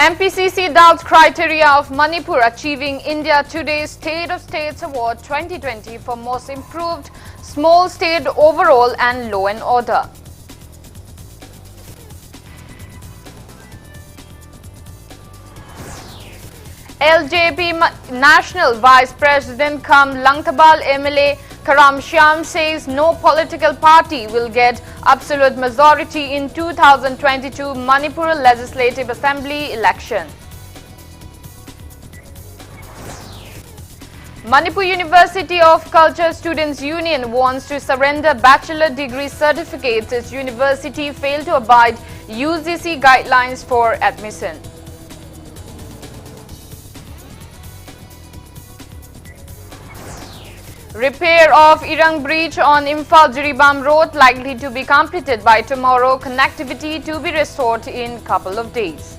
MPCC doubts criteria of Manipur achieving India Today's State of States Award 2020 for most improved small state overall and law and order. LJP National Vice President cum Langtabal MLA Karam Shyam says no political party will get absolute majority in 2022 Manipur Legislative Assembly election. Manipur University of Culture Students Union wants to surrender bachelor degree certificates as university failed to abide UGC guidelines for admission. Repair of Irang Bridge on Imphal-Jiribam Road likely to be completed by tomorrow. Connectivity to be restored in couple of days.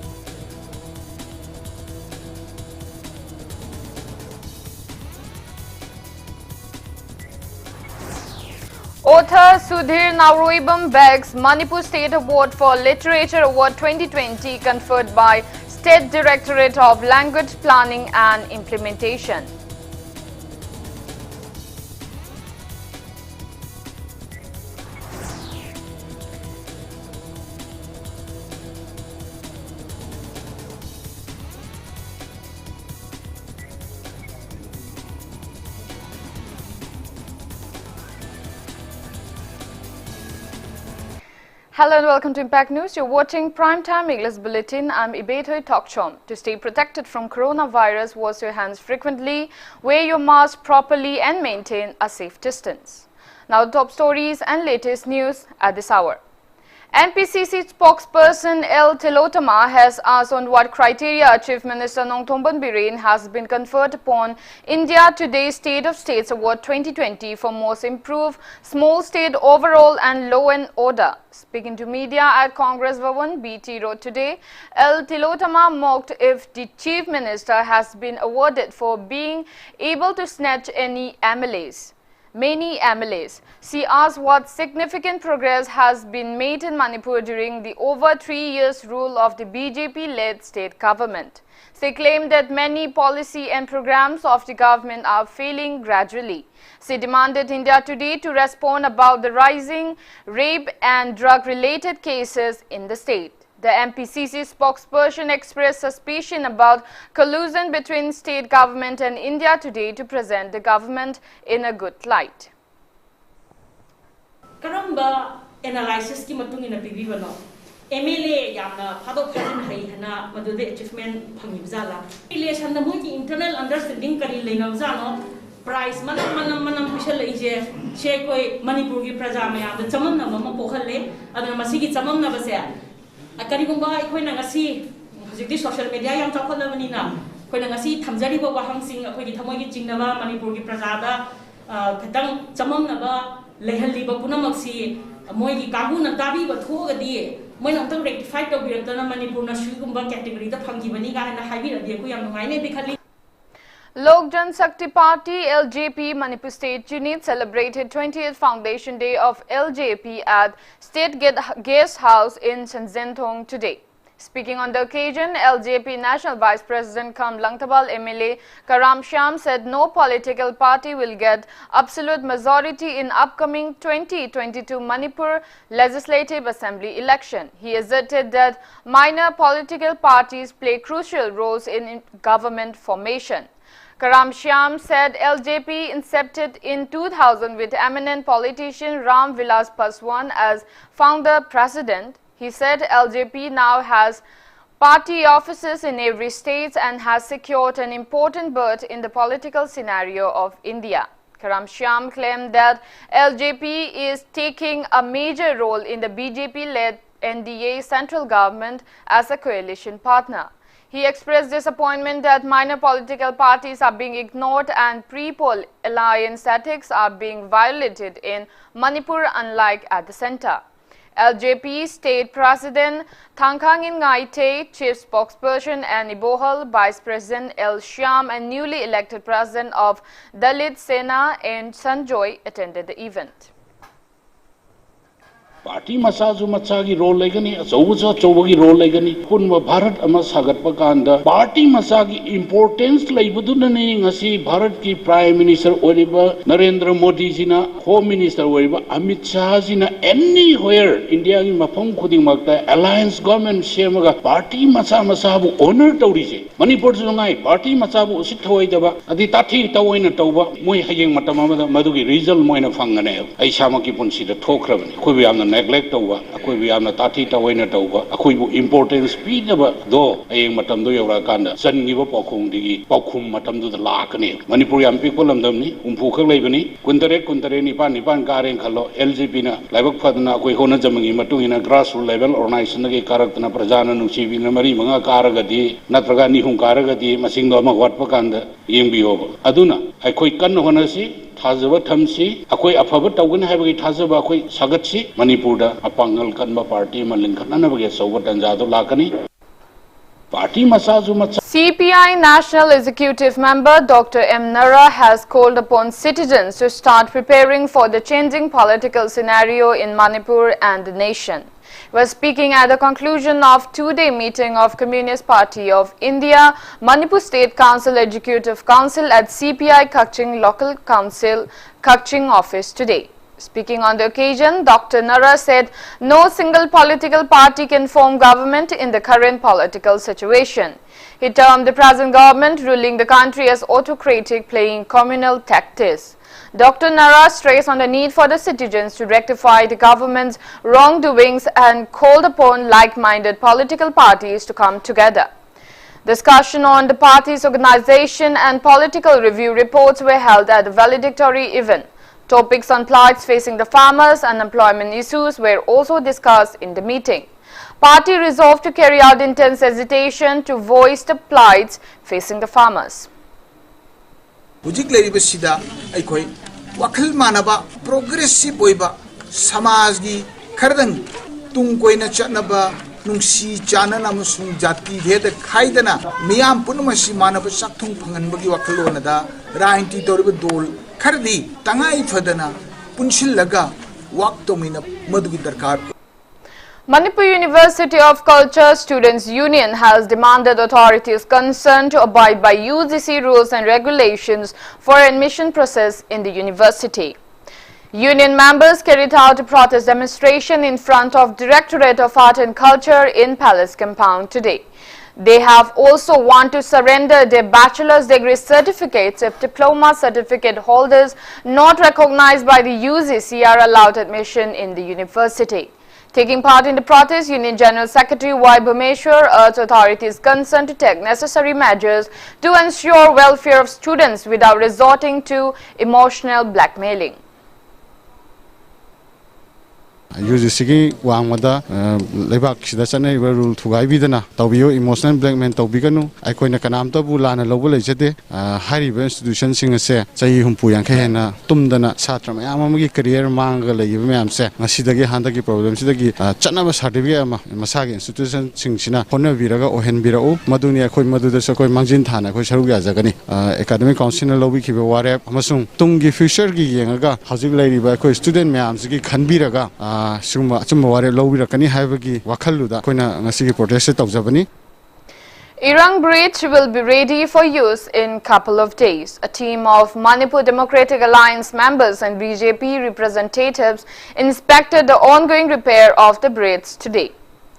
Author Sudhir Nauroibam begs Manipur State Award for Literature Award 2020 conferred by State Directorate of Language Planning and Implementation. Hello and welcome to Impact News. You're watching Primetime English Bulletin. I'm IBETHOI THOKCHOM. To stay protected from coronavirus, wash your hands frequently, wear your mask properly and maintain a safe distance. Now the top stories and latest news at this hour. MPCC spokesperson L. Tilotama has asked on what criteria Chief Minister Nongthongban Biren has been conferred upon India Today's State of States Award 2020 for most improved small state overall and law and order. Speaking to media at Congress Bhavan, BT wrote today, L. Tilotama mocked if the Chief Minister has been awarded for being able to snatch many MLAs. She asked what significant progress has been made in Manipur during the over 3 years rule of the BJP-led state government. She claimed that many policy and programs of the government are failing gradually. She demanded India Today to respond about the rising rape and drug-related cases in the state. The MPCC spokesperson expressed suspicion about collusion between state government and India Today to present the government in a good light. Karamba analysis ki matung ina bibibano MLA yamna phadok phajin hai hana madude achievement phangib jala relation na moi ki internal understanding kari leina jano price manam pishal ije che koi Manipur ki praja me am chamam na mama pokhalle adana masi ki chamam na base akarigumba akhoi na ngasi hujikti social media yam chakholabani na khoi na ngasi thamjari ba wahang sing akhoi ki thamoi ki jingnaba Manipur ki praja da khatang chamam na ba lehalli ba punamaksi moi ki kabu na tabi ba thogadi moi na tang rectify to biratana Manipur na shugumba category da phangji bani ga na haibi ra de ko yam ngai ne bikhali. Lok Jan Shakti Party LJP Manipur State Unit celebrated 20th Foundation Day of LJP at State Guest House in Shenzhen today. Speaking on the occasion, LJP National Vice President cum Langtabal MLA Karam Shyam said no political party will get absolute majority in upcoming 2022 Manipur Legislative Assembly election. He asserted that minor political parties play crucial roles in government formation. Karam Shyam said LJP incepted in 2000 with eminent politician Ram Vilas Paswan as founder president. He said LJP now has party offices in every state and has secured an important berth in the political scenario of India. Karam Shyam claimed that LJP is taking a major role in the BJP-led NDA central government as a coalition partner. He expressed disappointment that minor political parties are being ignored and pre-poll alliance ethics are being violated in Manipur, unlike at the center. LJP State President Thangkhangin Ngaite, Chief Spokesperson Annie Bohal, Vice President L. Shyam and newly elected President of Dalit Sena and Sanjoy attended the event. Party मसाजु मचागी role लेगनी अचौबुजा चौबगी role लेगनी पुनवा भारत अमा सागतपा कांदा पार्टी मसागी इंपोर्टेंस लेबुदुननी ngasi भारत की प्राइम मिनिस्टर ओरिबा नरेंद्र मोदी जिना होम मिनिस्टर ओरिबा अमित शाह जिना एनीवेयर इंडिया की मफम खुदिंग मक्ता अलायंस गवर्नमेंट सेमगा पार्टी मसा मसाबु ऑनर तौरीसे मणिपुर जुंगाई पार्टी मसाबु उसित थोइदबा अदि ताथि तवइना तौबा मोय हयेंग मतम अमदा मदुगी रिजल्ट मोयना फंगने आई सामकी पुनसिदा थोखरबनी खोबि यामना नेग्लेक्ट तौबा अखोइबु यामना ताथि तवइना तौबा अखोइबु इंपोर्टेंस पीदबा दो हयेंग मतम दो योरा कांदा सनगिबो पौखुंदिगी पौखुम मतम दु लाकने मणिपुर याम पिकपो लमदमनी उम्फु खक लेबनी कुंतरे निपान निपान कारें खलो एलजीपी ना लाइबक फदना कोई होना जमगी मतुंगिना ग्रास रूट लेवल ऑर्गेनाइजेशन के कारकतना प्रजाना नुसीबिना मरी मंगा कारगदी नत्रगा निहुं कारगदी मसिंग दो मगवटप कांदा येंबियोब अदुना अखोई कन होनसी थाजब थमसी अखोई अफब तौगन हाबगी थाजब अखोई सगतसी मणिपुर दा अपांगल कनबा पार्टी मलिंखननबगे सौब तंजादो लाकनी पार्टी मसाजु मचा CPI National Executive Member Dr. M. Nara has called upon citizens to start preparing for the changing political scenario in Manipur and the nation. He was speaking at the conclusion of two-day meeting of Communist Party of India, Manipur State Council Executive Council at CPI Kakching Local Council Kakching office today. Speaking on the occasion, Dr. Nara said no single political party can form government in the current political situation. He termed the present government ruling the country as autocratic, playing communal tactics. Dr. Nara stressed on the need for the citizens to rectify the government's wrongdoings and called upon like-minded political parties to come together. Discussion on the party's organization and political review reports were held at the valedictory event. Topics on plights facing the farmers and employment issues were also discussed in the meeting. Party resolved to carry out intense hesitation to voice the plights facing the farmers. Hujik leiribasida aikoi wakhal manaba progressive oiba samajgi khardang tungkoina chatnaba nungsi chanana amasung jati bheda khaidana miyam punmasi manaba sakthung phanganbagi wakhalonada rainti toriba dol खरदी तंगाई Fadna पुंशिल लगा वक्त मिना मधुगी दरकार Manipur University of Culture Students Union has demanded authorities concerned to abide by UGC rules and regulations for admission process in the university. Union members carried out a protest demonstration in front of Directorate of Art and Culture in Palace Compound today. They have also want to surrender their bachelor's degree certificates if diploma certificate holders not recognized by the UGC are allowed admission in the university. Taking part in the protest, Union General Secretary Y. Bhumeshwar urged authorities concerned to take necessary measures to ensure welfare of students without resorting to emotional blackmailing. UGC की वांगमदा लेबाक सिदा चने rule थुगाई बिदना तौबियो emotional blackmail तौबिगनु आइकोइना कनामतबु लाना लौबो लेजदे हारिबे institution सिंग से चही हुंपु यांखे हेना तुमदना छात्र मयाम अमगी career मांग लेयिबे मयाम से ngasiदगी हांदगी प्रॉब्लम सिदगी चनबा सर्टिफिकेट अमा मसागे इंस्टिट्यूशन सिंगसिना होनबिरगा ओहेनबिराउ मदुनि अखोइ मदुदस अखोइ मांजिन थाना अखोइ सरुग याजगनी एकेडमिक काउंसिल लौबी खिबे वारे अमसुंग तुमगी फ्यूचर की येंगा हजिक लेरिबा अखोइ student मयाम सिगी खनबिरगा Irang Bridge will be ready for use in a couple of days. A team of Manipur Democratic Alliance members and BJP representatives inspected the ongoing repair of the bridge today.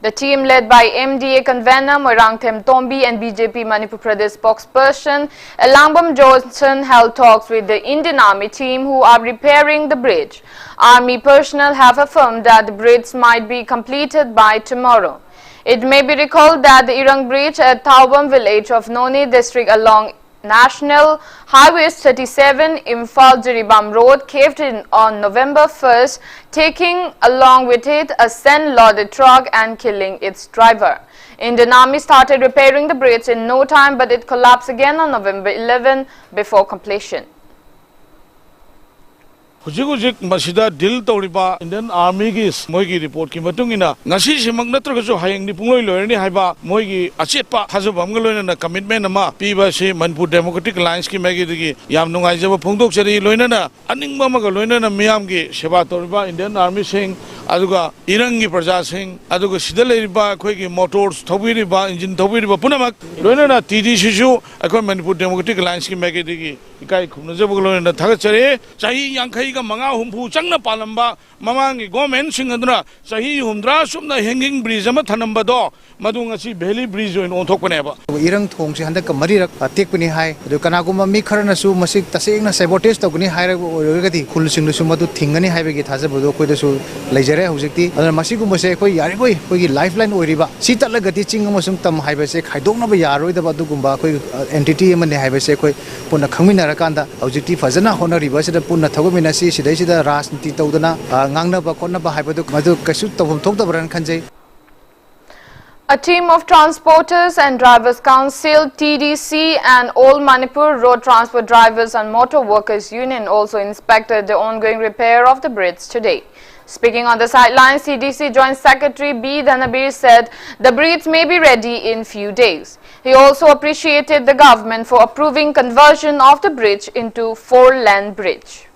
The team led by MDA convener Moirangthem Tombi and BJP Manipur Pradesh spokesperson Elambam Johnson held talks with the Indian Army team who are repairing the bridge. Army personnel have affirmed that the bridge might be completed by tomorrow. It may be recalled that the Irang Bridge at Thawbam village of Noni district along National Highway 37 Imphal-Jiribam Road caved in on November 1st, taking along with it a sand-loaded truck and killing its driver. Indian Army started repairing the bridge in no time, but it collapsed again on November 11 before completion. Hujik masida dil tawriba Indian Army ki moigi report ki matungina ngasi simang natragasu hayang ni pungloi loirani haiba moigi achetpa thajabam loina commitment ama piba se Manipur Democratic Alliance ki magi digi yam nungai jaba phongdok chari loina na aningba ma loina na miyam ki seba tawriba Indian Army sing aduga irangi praja sing aduga sidale riba khoi ki motors thobi riba engine thobi riba punamak loina na TDC su akhoi Manipur Democratic Alliance ki magedi ki ikai khumna jabu loina na thaga chare chahi yankhai ga manga humpu changna palamba mamangi government sing aduna chahi humdra sumna hanging bridge ama thanamba do madu ngasi valley bridge oin onthokpane ba irang thong se handak mari rak tekpani hai adu kanaguma mi kharana su masik tasengna sabotage tawgni haira orgati khul singlu su madu thingani haibe gi thaja bodo koi da su leijare hujikti adana masigum se koi yari koi koi gi lifeline oiriba si talagati ching amasung tam haibe se khaidokna ba yaroi da badu gumba koi entity amane haibe se koi punna khangmina rakanda hujikti fazana honoriba se da punna thagomina si sidai sida rajniti tawdana ngangna ba konna ba haibe madu kasu tawhum thokda bran khanjai. A team of Transporters and Drivers Council, TDC and All Manipur Road Transport Drivers and Motor Workers Union also inspected the ongoing repair of the bridge today. Speaking on the sidelines, TDC Joint Secretary B. Dhanabir said the bridge may be ready in few days. He also appreciated the government for approving conversion of the bridge into 4-lane bridge.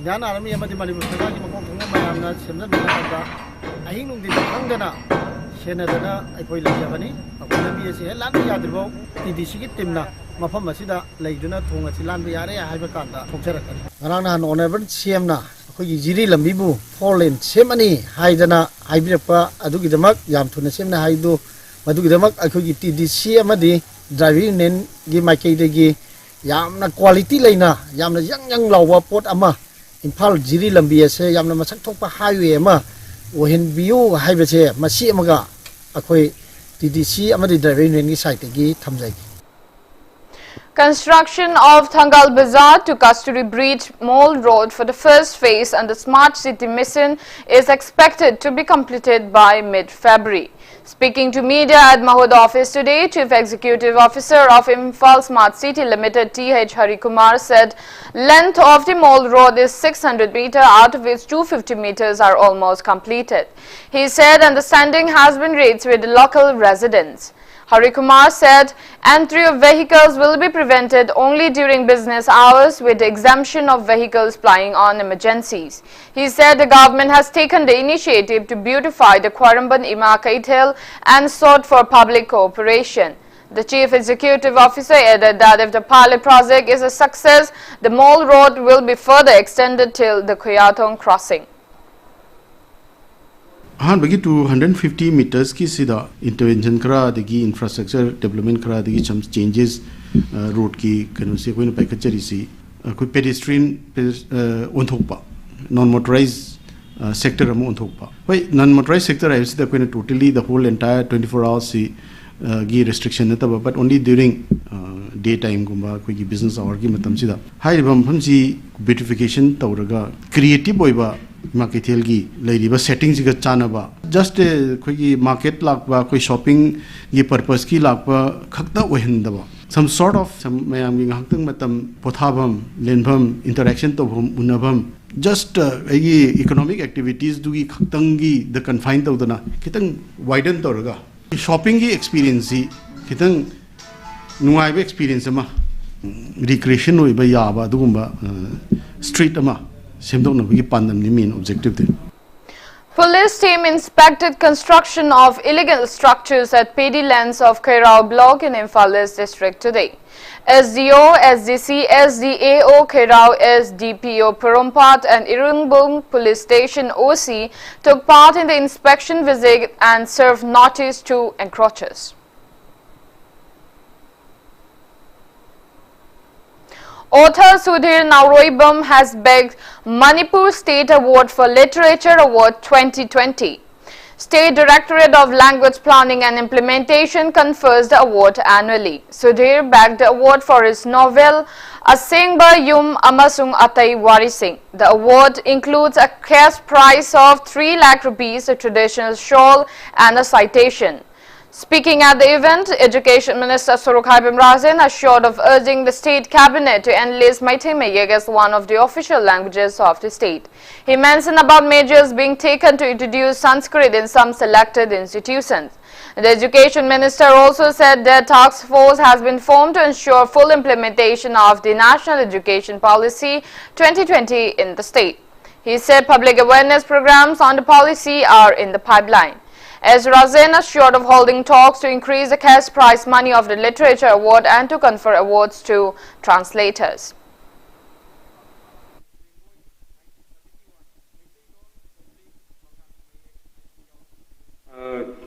Yan army amadi Manipur Sarkar ki makong thongna mayamna semna bina ahing nung din khangdana senadana aikoi lejabani akoi lambi ase lan yadribo TDC ki timna mafam asida leiduna thong asi lan yare haiba kanda thokcharakani ngarang nan honorable CM na akoi gi jiri lambi bu 4 lane semani haidana haibirapa adugi damak yam thuna semna haidu madugi damak akoi gi TDC amadi driving nen gi maikei de gi yamna quality leina yamna yang lawa pot ama Impal jiri lambi ase yamna masak thokpa highway ma ohen view haibe che masi amaga akhoi TDC amadi driving lane gi site gi thamjai. Construction of Thangal Bazaar to Kasturi Bridge Mall Road for the first phase and the Smart City Mission is expected to be completed by mid-February. Speaking to media at Mahud office today, Chief Executive Officer of Imphal Smart City Limited T.H. Harikumar said length of the mall road is 600 meters, out of which 250 meters are almost completed. He said understanding has been reached with the local residents. Harikumar said entry of vehicles will be prevented only during business hours with the exemption of vehicles plying on emergencies. He said the government has taken the initiative to beautify the Kwaramban Ima Kaithel and sought for public cooperation. The Chief Executive Officer added that if the pilot project is a success, the mall road will be further extended till the Kuyatong crossing. अहानबगी 250 meters की सीधा intervention करा देगी infrastructure development करा देगी some changes road की कनो से कोई न पैकेजरी सी कोई pedestrian उन्थोपा non motorized sector हम उन्थोपा भाई non motorized sector है सीधा कोई न totally the whole entire 24 hours सी गी restriction नहीं तब but only during daytime गुम्बा कोई की business hour की मतलब सीधा हाई हम सी beautification तौरगा creative बोइबा market की लेरिबा settings का चानबा just कोई की market लाकबा कोई shopping ये purpose की लाकबा खक्ता वहिंदबा some sort of some मैं आमी घंटंग मतम पोथाबम लेनबम interaction तो हम उन्नबम just ये economic activities दुगी खक्तंगी the confined तो उतना कितंग widen तो रगा shopping की experience ही कितंग नुआइब experience अमा recreation हुई बा याबा दुगुम्बा street अमा main objective. Police team inspected construction of illegal structures at Pedi lands of Khairao block in Imphal East district today. SDO, SDC, SDAO, Khairao, SDPO, Perumpat and Irungbung Police Station OC took part in the inspection visit and served notice to encroachers. Author Sudhir Nauroibam has begged Manipur State Award for Literature Award 2020. State Directorate of Language Planning and Implementation confers the award annually. Sudhir bagged the award for his novel Asengba Yum Amasung Atai Warising. The award includes a cash prize of 3 lakh rupees, a traditional shawl and a citation. Speaking at the event, Education Minister Surukhai Bimrazen assured of urging the state cabinet to enlist Meitei Mayek as one of the official languages of the state. He mentioned about measures being taken to introduce Sanskrit in some selected institutions. The Education Minister also said that task force has been formed to ensure full implementation of the National Education Policy 2020 in the state. He said public awareness programs on the policy are in the pipeline. As Razen assured of holding talks to increase the cash prize money of the Literature Award and to confer awards to translators.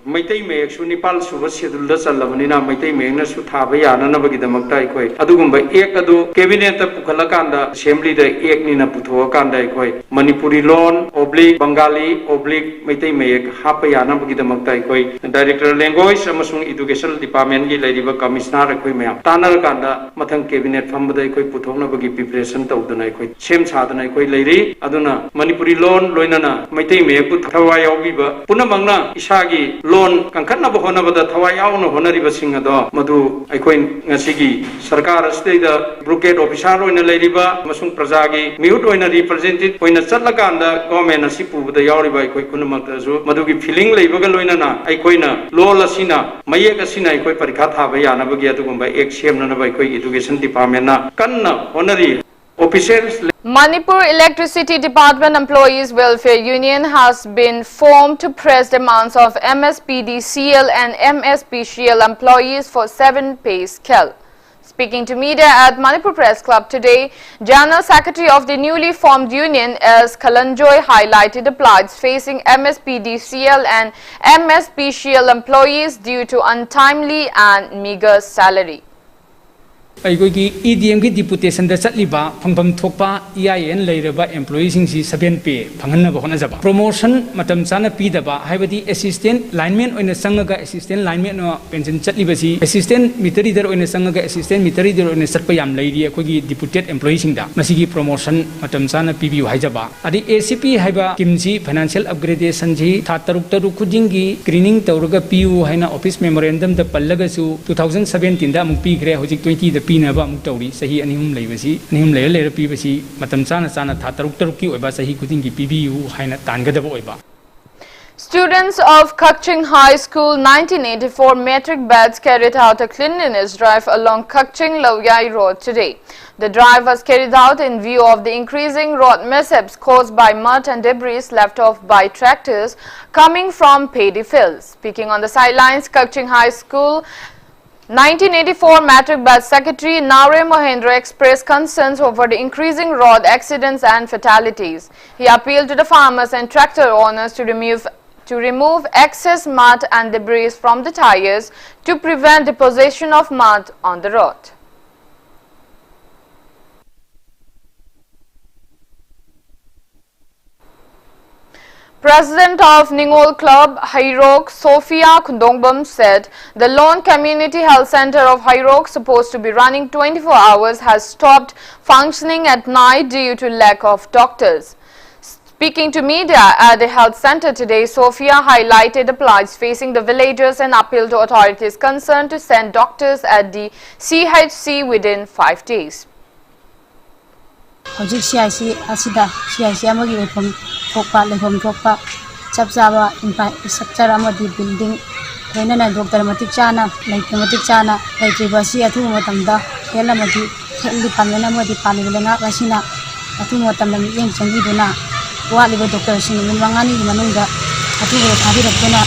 Meitei Mayek su Nepal suba schedule da challabanina Meitei Mayek na su thaba yananabagi damakta aikoi adugumba ek adu cabinet ta pukhalakanda assembly da ek ni na puthoakanda aikoi Manipuri loan oblique Bengali oblique Meitei Mayek hapa yanabagi damakta aikoi director language amasung education department gi lairiba commissioner aikoi mayam tanar kanda mathang cabinet phambada aikoi puthoknabagi preparation tawdana aikoi sem sadana aikoi lairi aduna Manipuri loan loinana Meitei Mayek pu thawai yaubiba punamangna isagi loan kangkhatna ba honabada thawai yauna honariba singado madu aikoi ngasigi sarkar state brigade officer oina lairiba masung prajagi miut oina representative oina chatlakanda government asi pubada yauriba aikoi kunamakta su madugi feeling leibaga loinana aikoina lol asina mayek asina aikoi parikha thaba yanabagi adugumba ek semnana ba aikoi education department na kanna honari officials. Manipur Electricity Department Employees Welfare Union has been formed to press demands of MSPDCL and MSPCL employees for 7 pay scale. Speaking to media at Manipur Press Club today, General Secretary of the newly formed union S. Kalanjoy highlighted the plights facing MSPDCL and MSPCL employees due to untimely and meager salary. ꯑꯩꯈꯣꯏꯒꯤ EDMꯒꯤ ꯗꯤꯄꯨꯇꯦꯁꯟꯗ ꯆꯠꯂꯤꯕ ꯐꯪꯐꯝ ꯊꯣꯛꯄ EIN ꯂꯩꯔꯕ ꯏꯝꯄ꯭ꯂꯣꯌꯤꯁꯤꯡꯁꯤ 7 ꯄꯦ ꯐꯪꯍꯟꯅꯕ ꯍꯣꯠꯅꯖꯕ promotion ꯃꯇꯝ ꯆꯥꯅ ꯄꯤꯗꯕ ꯍꯥꯏꯕꯗꯤ ꯑꯦꯁꯤꯁꯇꯦꯟꯠ ꯂꯥꯏꯟꯃꯦꯟ ꯑꯣꯏꯅ ꯆꯪꯉꯒ ꯑꯦꯁꯤꯁꯇꯦꯟꯠ ꯂꯥꯏꯟꯃꯦꯟ ꯑꯣꯏꯅ ꯄꯦꯟꯁꯟ ꯆꯠꯂꯤꯕꯁꯤ ꯑꯦꯁꯤꯁꯇꯦꯟꯠ ꯃꯤꯇꯔ ꯔꯤꯗꯔ ꯑꯣꯏꯅ ꯆꯪꯉꯒ ꯑꯦꯁꯤꯁꯇꯦꯟꯠ ꯃꯤꯇꯔ ꯔꯤꯗꯔ ꯑꯣꯏꯅ ꯆꯠꯄ ꯌꯥꯝ ꯂꯩꯔꯤ ꯑꯩꯈꯣꯏꯒꯤ ꯗꯤꯄꯨꯇꯦꯠ ꯏꯝꯄ꯭ꯂꯣꯌꯤꯁꯤꯡꯗ ꯃꯁꯤꯒꯤ ꯄ꯭ꯔꯣꯃꯣꯁꯟ ꯃꯇꯝ ꯆꯥꯅ ꯄꯤꯕꯤꯌꯨ ꯍꯥꯏꯖꯕ ꯑꯗꯩ ACP ꯍꯥꯏꯕ ꯁ꯭ꯀꯤꯝꯁꯤ ꯐꯥꯏꯅꯥꯟꯁꯤꯌꯦꯜ ꯑꯞꯒ꯭ꯔꯦꯗꯦꯁꯟꯁꯤ ꯊꯥ 6 ꯈꯨꯗꯤꯡꯒꯤ ꯁ꯭ꯀ꯭ꯔꯤꯅꯤꯡ ꯇꯧꯔꯒ ꯄꯤꯌꯨ ꯍꯥꯏꯅ ꯑꯣꯐꯤꯁ ꯃꯦꯃꯣꯔꯦꯟꯗꯝꯗ ꯄꯜꯂꯒꯁꯨ 2017 ꯗ ꯑꯃꯨꯛ ꯄꯤꯈ꯭ꯔꯦ ꯍꯧꯖꯤꯛ 20 ꯗ ꯄꯤꯅꯕ ꯑꯃꯨꯛ ꯇꯧꯔꯤ ꯆꯍꯤ ꯑꯅꯤꯍꯨꯝ ꯂꯩꯕꯁꯤ ꯑꯅꯤꯍꯨꯝ ꯂꯩꯔ ꯄꯤꯕꯁꯤ ꯃꯇꯝ ꯆꯥꯅ ꯊꯥ 6 ꯀꯤ ꯑꯣꯏꯕ ꯆꯍꯤ ꯈꯨꯗꯤꯡꯒꯤ ꯄꯤꯕꯤꯌꯨ ꯍꯥꯏꯅ ꯇꯥꯟꯒꯗꯕ ꯑꯣꯏꯕ. Students of Thokchom High School 1984 metric batch carried out a cleanliness drive along Thokchom Lowyai Road today. The drive was carried out in view of the increasing road mishaps caused by mud and debris left off by tractors coming from paddy fields. Speaking on the sidelines, Thokchom High School 1984 Matric Batch Secretary Nare Mohendra expressed concerns over the increasing road accidents and fatalities. He appealed to the farmers and tractor owners to remove excess mud and debris from the tires to prevent deposition of mud on the road. President of Ningol Club, Hairok, Sophia Kundongbam said the Lone Community Health Center of Hairok, supposed to be running 24 hours, has stopped functioning at night due to lack of doctors. Speaking to media at the health center today, Sophia highlighted the plights facing the villagers and appealed to authorities concerned to send doctors at the CHC within 5 days. Hojik CIC asida CIC amagi lefom thokpa chap chaba infrastructure amadi building loinana doctor matik chana laitibasi athu matamda helamadi helli panna amadi panilana rasina athu matamda yeng changi duna waliba doctor sing mangani manungda athu thabi rakona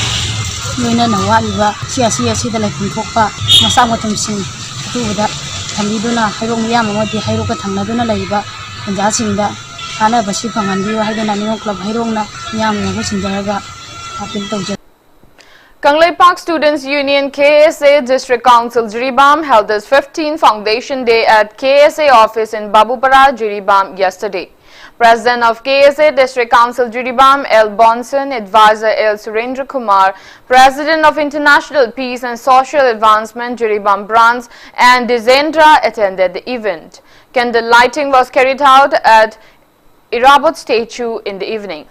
loinana waliba CIC asida lefom thokpa masa matum sing athu da thamiduna hairong yam amadi hairoka thangnaduna laiba Kanjasingda kana basi phanganbiyo haidana Ningol Club Hairongna miyamna ko sinjaraga appeal tawjari. Kanglei Park Students Union KSA District Council Jiribam held its 15th Foundation Day at KSA office in Babupara, Jiribam yesterday. President of KSA District Council Jiribam L. Bonson, Advisor L. Surendra Kumar, President of International Peace and Social Advancement Jiribam Branch and Dizendra attended the event. Candle lighting was carried out at Irabot statue in the evening.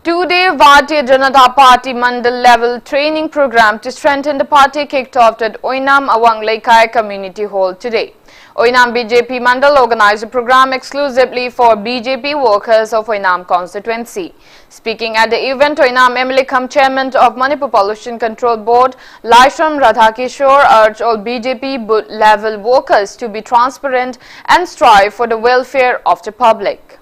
Two-day Bharatiya Janata Party Mandal level training program to strengthen the party kicked off at Oinam Awang Laikai Community Hall today. Oinam BJP Mandal organized a program exclusively for BJP workers of Oinam constituency. Speaking at the event, Oinam MLA Chairman of Manipur Pollution Control Board, Laishram Radhakishore, urged all BJP booth level workers to be transparent and strive for the welfare of the public.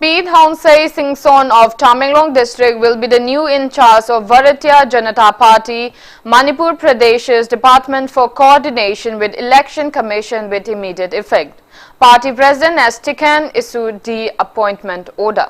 IBETHOI Singh Son of Tamenglong district will be the new in charge of Bharatiya Janata Party, Manipur Pradesh's Department for Coordination with Election Commission with immediate effect. Party President S. Tikan issued the appointment order.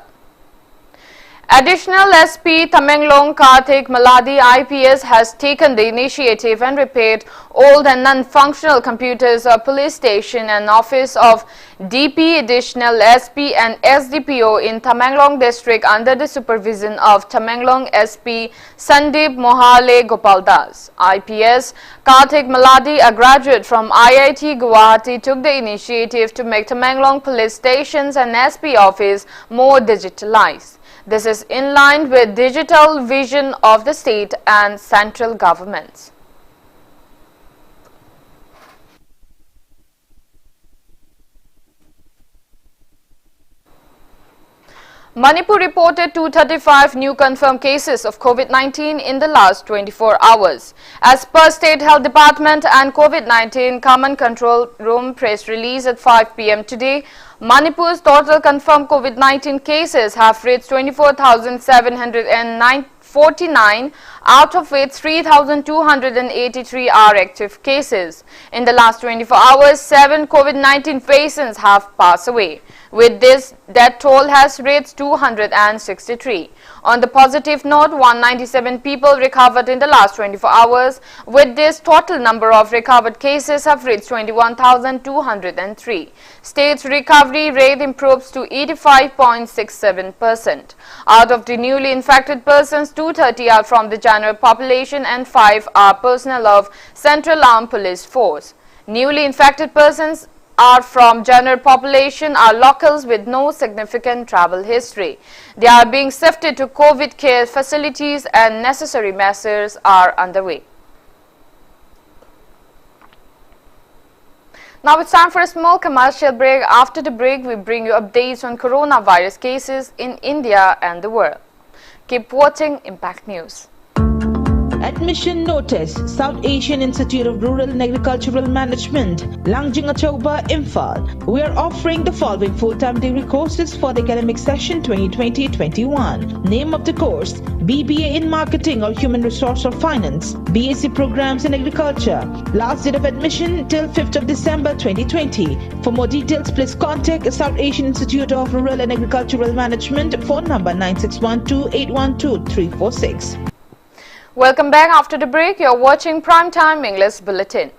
Additional SP Tamenglong Karthik Maladi IPS has taken the initiative and repaired old and non-functional computers of police station and office of DP Additional SP and SDPO in Tamenglong district under the supervision of Tamenglong SP Sandeep Mohale Gopaldas. IPS Karthik Maladi, a graduate from IIT Guwahati, took the initiative to make Tamenglong police stations and SP office more digitalized. This is in line with digital vision of the state and central governments. Manipur reported 235 new confirmed cases of COVID-19 in the last 24 hours. As per State Health Department and COVID-19 Common Control Room press release at 5 p.m. today, Manipur's total confirmed COVID-19 cases have reached 24,749, out of which 3,283 are active cases. In the last 24 hours, 7 COVID-19 patients have passed away. With this, death toll has reached 263. On the positive note, 197 people recovered in the last 24 hours. With this, total number of recovered cases have reached 21,203. State's recovery rate improves to 85.67%. Out of the newly infected persons, 230 are from the general population and 5 are personnel of Central Armed Police Force. Newly infected persons are from general population are locals with no significant travel history. They are being shifted to COVID care facilities and necessary measures are underway. Now it's time for a small commercial break. After the break, we bring you updates on coronavirus cases in India and the world. Keep watching Impact News. Admission notice, South Asian Institute of Rural and Agricultural Management, Langjing Achauba, Imphal. We are offering the following full-time degree courses for the academic session 2020-21. Name of the course, BBA in Marketing or Human Resource or Finance, BSc Programs in Agriculture. Last date of admission till 5th of December 2020. For more details, please contact South Asian Institute of Rural and Agricultural Management, phone number 9612-812-346. Welcome back after the break. You're watching Primetime English Bulletin.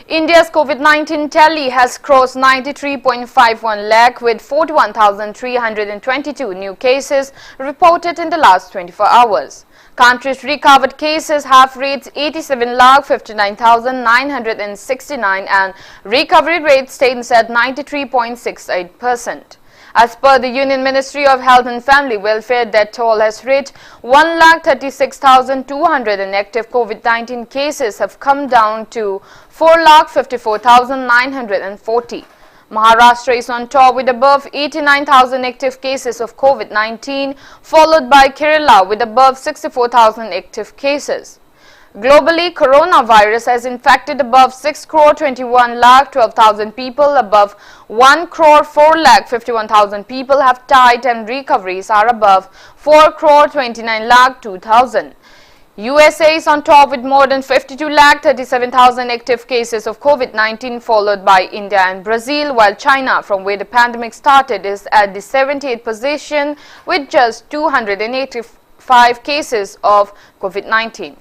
India's COVID-19 tally has crossed 93.51 lakh with 41,322 new cases reported in the last 24 hours. Country's recovered cases have reached 87,59,969 and recovery rate stands at 93.68%. As per the Union Ministry of Health and Family Welfare, death toll has reached 1,36,200 and active COVID-19 cases have come down to 4,54,940. Maharashtra is on top with above 89,000 active cases of COVID-19, followed by Kerala with above 64,000 active cases. Globally, coronavirus has infected above 6,21,12,000 people, above 1,04,51,000 people have died and recoveries are above 4,29,02,000. USA is on top with more than 52,37,000 active cases of COVID-19, followed by India and Brazil, while China, from where the pandemic started, is at the 78th position with just 285 cases of COVID-19.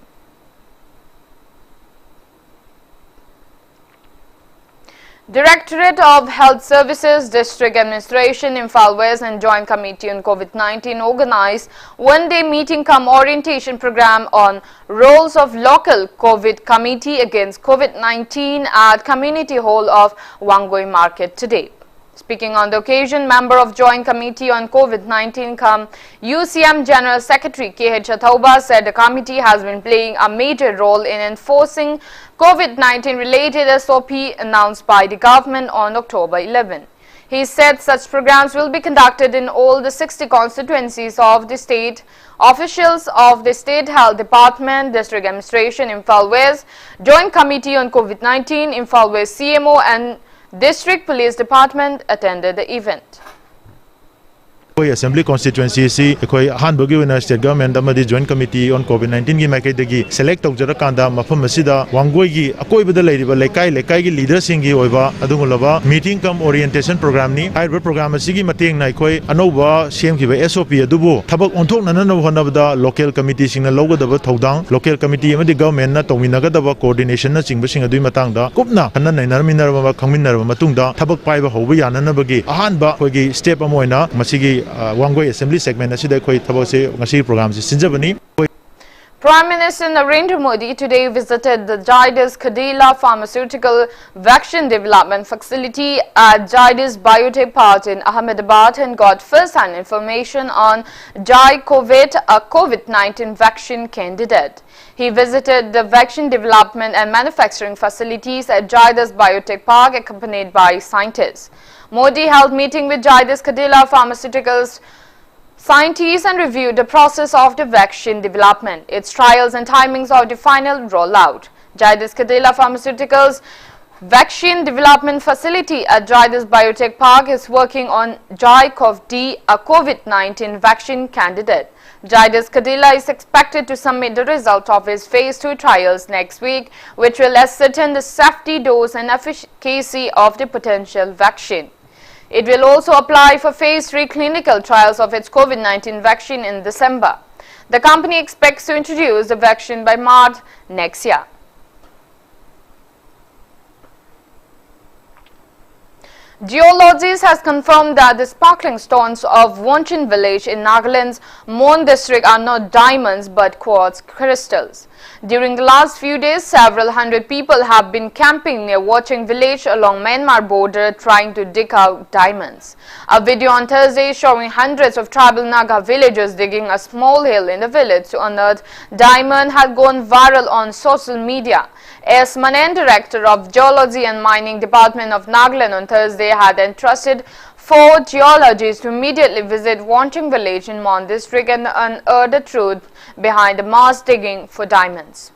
Directorate of Health Services, District Administration, Imphal West and Joint Committee on COVID-19 organized one-day meeting cum orientation program on roles of local COVID committee against COVID-19 at Community Hall of Wangoi Market today. Speaking on the occasion, member of Joint Committee on COVID-19 cum UCM General Secretary K.H. Athoba said the committee has been playing a major role in enforcing COVID-19 related SOP announced by the government on October 11. He said such programs will be conducted in all the 60 constituencies of the state. Officials of the State Health Department, District Administration, Imphal West, Joint Committee on COVID-19, Imphal West CMO and District Police Department attended the event. Assembly constituency si ekoi hanbogi wina state government amadi joint committee on COVID-19 gi makai degi select tawjara kanda mafam asida wangoi gi akoi bada leiriba lekai gi leaders singi oiba adungulaba meeting cum orientation program ni hybrid program asigi mateng na ekoi anoba sem ki ba SOP adubu thabak onthok nana na honabada local committee singna logadaba thodang local committee amadi government na tawminagadaba coordination na chingba sing adui matangda kupna hanna nainarminarba khangminarba matungda thabak paiba hoba yananabagi ahanba khoigi step amoina masigi Wangoi Assembly segment asida khoi thabak se ngasi program se sinjabani. Prime Minister Narendra Modi today visited the Zydus Cadila Pharmaceutical Vaccine Development Facility at Zydus Biotech Park in Ahmedabad and got first-hand information on J-COVID, a COVID-19 vaccine candidate. He visited the vaccine development and manufacturing facilities at Zydus Biotech Park accompanied by scientists. Modi held meeting with Zydus Cadila Pharmaceuticals scientists and reviewed the process of the vaccine development, its trials and timings of the final rollout. Zydus Cadila Pharmaceuticals Vaccine Development Facility at Zydus Biotech Park is working on J-COVID, a COVID-19 vaccine candidate. Zydus Cadila is expected to submit the result of its phase 2 trials next week, which will ascertain the safety, dose and efficacy of the potential vaccine. It will also apply for phase 3 clinical trials of its COVID-19 vaccine in December. The company expects to introduce the vaccine by March next year. Geologists has confirmed that the sparkling stones of Wonchin village in Nagaland's Mon district are not diamonds but quartz crystals. During the last few days, several hundred people have been camping near Wonchin village along Myanmar border trying to dig out diamonds. A video on Thursday showing hundreds of tribal Naga villagers digging a small hill in the village to unearth diamond had gone viral on social media. S. Manen, Director of Geology and Mining Department of Nagaland on Thursday, had entrusted 4 geologists to immediately visit Wonchin village in Mon district and unearth the truth behind the mass digging for diamonds.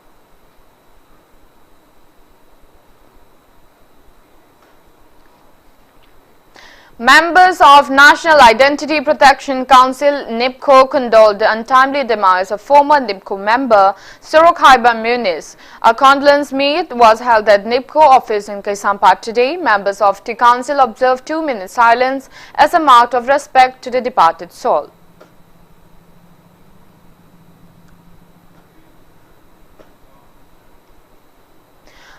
Members of National Identity Protection Council NIPCO condoled the untimely demise of former NIPCO member Surok Haiba Muniz. A condolence meet was held at NIPCO office in Kaisampat today. Members of the council observed 2-minute silence as a mark of respect to the departed soul.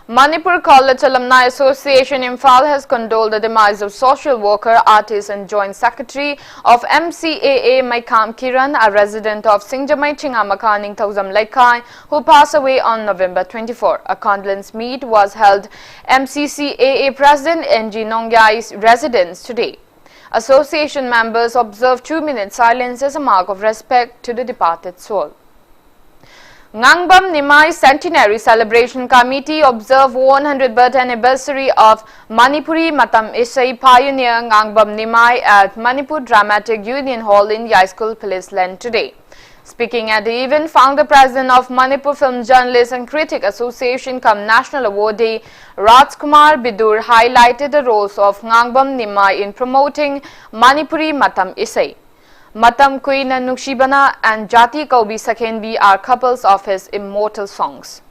Manipur College Alumni Association Imphal has condoled the demise of social worker, artist and joint secretary of MCAA Maikam Kiran, a resident of Singjamai Chingamakaning THOKCHOM Laikai, who passed away on November 24. A condolence meet was held MCCAA President NG Nongyai's residence today. Association members observed 2-minute silence as a mark of respect to the departed soul. Ngangbam Nimai Centenary Celebration Committee observed 100th birthday anniversary of Manipuri Matam Isai pioneer Ngangbam Nimai at Manipur Dramatic Union Hall in Yai School Police Land today. Speaking at the event, founder president of Manipur Film Journalists and Critic Association cum National Awardee Rajkumar Bidur highlighted the roles of Ngangbam Nimai in promoting Manipuri Matam Isai. Matam Kuina Nukshibana and Jati Kaubi Sakhenbi are couples of his immortal songs.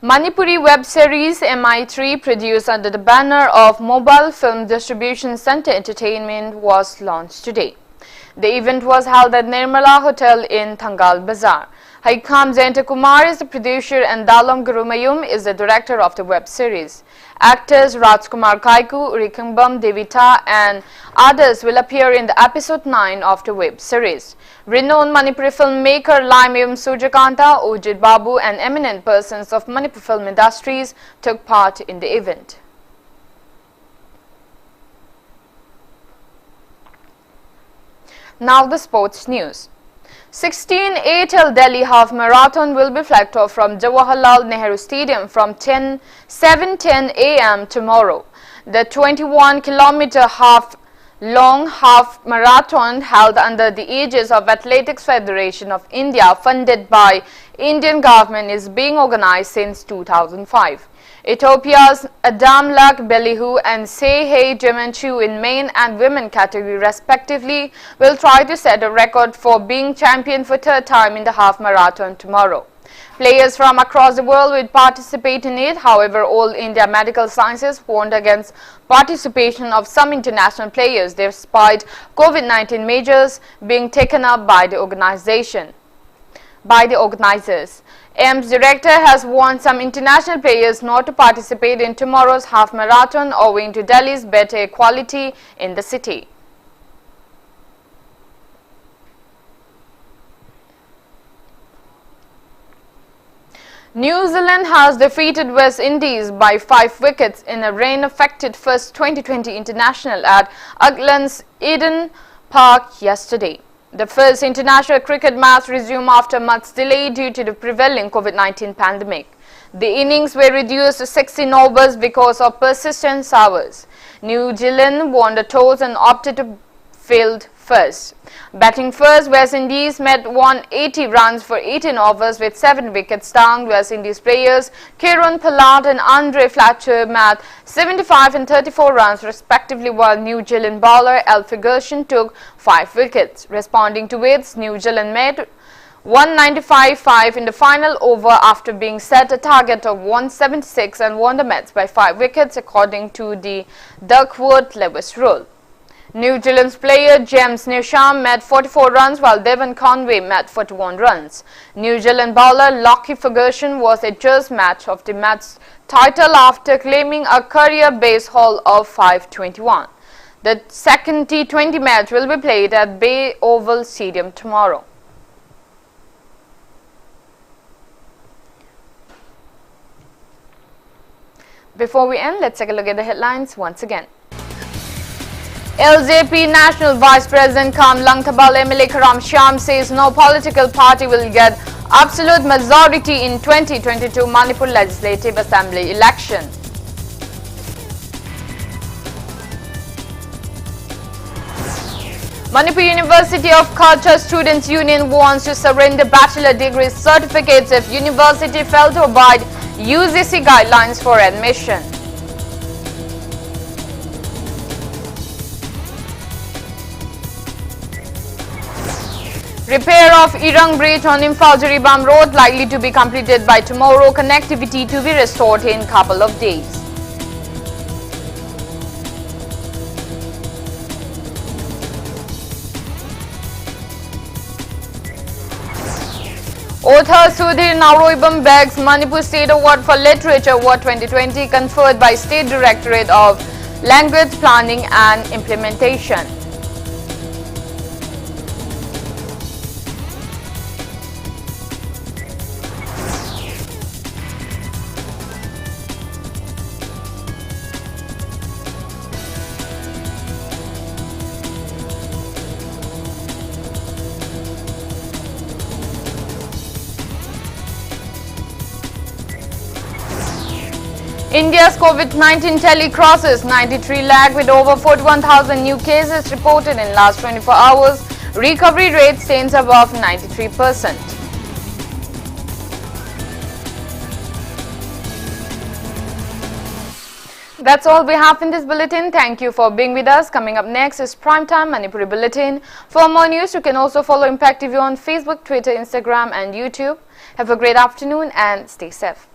Manipuri web series MI3, produced under the banner of Mobile Film Distribution Center Entertainment, was launched today. The event was held at Nirmala Hotel in Thangal Bazaar. Haikam Kumar is the producer and Dalam Gurumayum is the director of the web series. Actors Rajkumar Kaiku, Rikambam Devita and others will appear in the episode 9 of the web series. Renowned Manipuri filmmaker Laimayum Sujakanta, Ujit Babu and eminent persons of Manipur film industries took part in the event. Now the sports news. 16 ATL Delhi Half Marathon will be flagged off from Jawaharlal Nehru Stadium from 7:10 a.m. tomorrow. The 21-kilometer long half marathon held under the aegis of Athletics Federation of India, funded by Indian government, is being organized since 2005. Ethiopia's Adamlak Belihu and Sehe Jemanchu in men and women category respectively will try to set a record for being champion for third time in the half marathon tomorrow. Players from across the world will participate in it. However, All India Medical Sciences warned against participation of some international players despite COVID-19 measures being taken up by the organizers. AIMS director has warned some international players not to participate in tomorrow's half marathon owing to Delhi's better air quality in the city. New Zealand has defeated West Indies by 5 wickets in a rain-affected first 2020 international at Auckland's Eden Park yesterday. The first international cricket match resumed after months delay due to the prevailing COVID-19 pandemic. The innings were reduced to 16 overs because of persistent showers. New Zealand won the toss and opted to field first. Batting first, West Indies met 180 runs for 18 overs with 7 wickets down. West Indies players Kieron Pollard and Andre Fletcher met 75 and 34 runs respectively, while New Zealand bowler Al Ferguson took 5 wickets. Responding to which, New Zealand made 195-5 in the final over after being set a target of 176 and won the match by 5 wickets according to the Duckworth-Lewis rule. New Zealand's player James Neesham made 44 runs while Devon Conway made 41 runs. New Zealand bowler Lockie Ferguson was adjudged match of the match title after claiming a career base haul of 521. The second T20 match will be played at Bay Oval Stadium tomorrow. Before we end, let's take a look at the headlines once again. LJP National Vice President Kam Langthabal MLA Karam Shyam says no political party will get absolute majority in 2022 Manipur Legislative Assembly election. Manipur University of Culture Students Union wants to surrender bachelor degree certificates if university fail to abide UGC guidelines for admission. Repair of Irang Bridge on Imphal-Jiribam Road likely to be completed by tomorrow. Connectivity to be restored in couple of days. Author Sudhir Nauroibam begs Manipur State Award for Literature Award 2020 conferred by State Directorate of Language Planning and Implementation. India's COVID-19 tally crosses 93 lakh with over 41,000 new cases reported in last 24 hours. Recovery rate stands above 93%. That's all we have in this bulletin. Thank you for being with us. Coming up next is Primetime Manipuri Bulletin. For more news, you can also follow Impact TV on Facebook, Twitter, Instagram and YouTube. Have a great afternoon and stay safe.